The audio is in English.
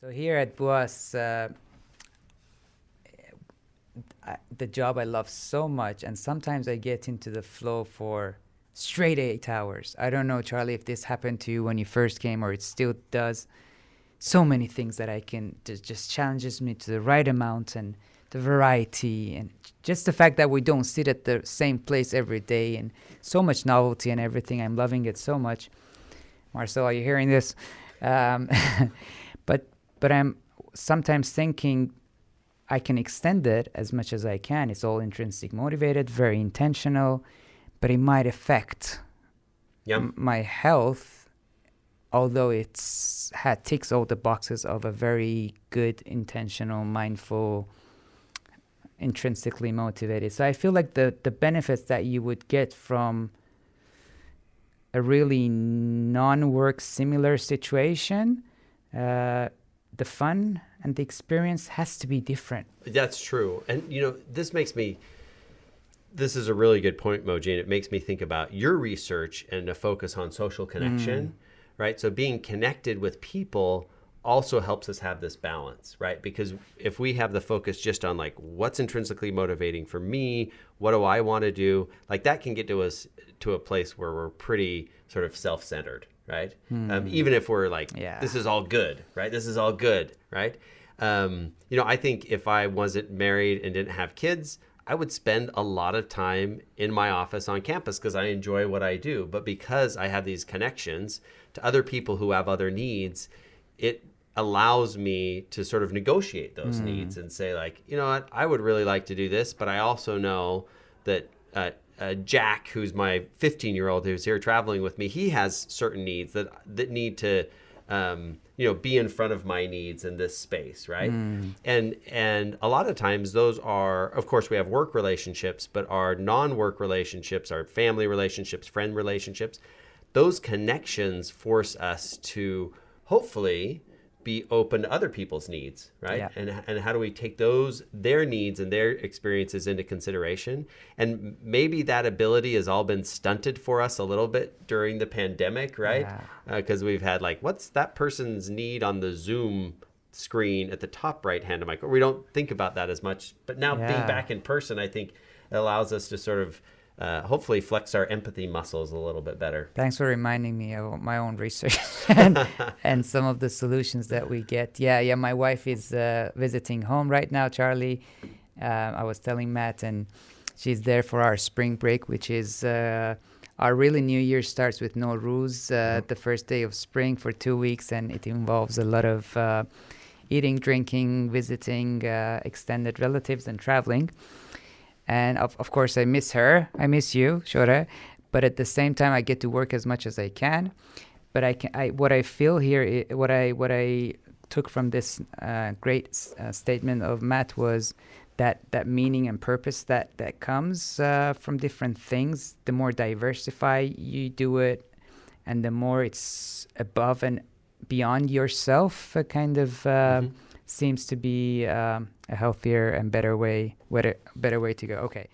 So here at BUas, the job I love so much, and sometimes I get into the flow for straight 8 hours. I don't know, Charlie, if this happened to you when you first came, or it still does. So many things that I can just challenges me to the right amount, and the variety, and just the fact that we don't sit at the same place every day, and so much novelty and everything. I'm loving it so much. Marcel, are you hearing this? Um, but I'm sometimes thinking I can extend it as much as I can. It's all intrinsic motivated, very intentional, but it might affect my health, although ticks all the boxes of a very good, intentional, mindful, intrinsically motivated. So I feel like the benefits that you would get from a really non-work similar situation, the fun and the experience has to be different. That's true. And, this is a really good point, Moji, and it makes me think about your research and a focus on social connection, right? So being connected with people also helps us have this balance, right? Because if we have the focus just on like what's intrinsically motivating for me, what do I want to do, like that can get to us to a place where we're pretty sort of self-centered, right? Even if we're like, this is all good, right? This is all good, right? I think if I wasn't married and didn't have kids, I would spend a lot of time in my office on campus because I enjoy what I do. But because I have these connections to other people who have other needs, it allows me to sort of negotiate those needs and say like, you know what, I would really like to do this, but I also know that Jack, who's my 15-year-old who's here traveling with me, he has certain needs that need to, be in front of my needs in this space, right? And a lot of times those are, of course, we have work relationships, but our non-work relationships, our family relationships, friend relationships, those connections force us to hopefully be open to other people's needs, right? Yeah. And how do we take their needs and their experiences into consideration? And maybe that ability has all been stunted for us a little bit during the pandemic, right? Because we've had like, what's that person's need on the Zoom screen at the top right hand of my, we don't think about that as much. But now being back in person, I think it allows us to sort of hopefully flex our empathy muscles a little bit better. Thanks for reminding me of my own research and some of the solutions that we get. Yeah, my wife is visiting home right now, Charlie. I was telling Matt, and she's there for our spring break, which is our really New Year starts with no rules, the first day of spring for 2 weeks, and it involves a lot of eating, drinking, visiting extended relatives, and traveling. And of course, I miss her. I miss you, Shore. But at the same time, I get to work as much as I can. But what I feel here, what I took from this great statement of Matt was that meaning and purpose that comes from different things. The more diversified you do it, and the more it's above and beyond yourself, kind of seems to be a healthier and better way to go. Okay.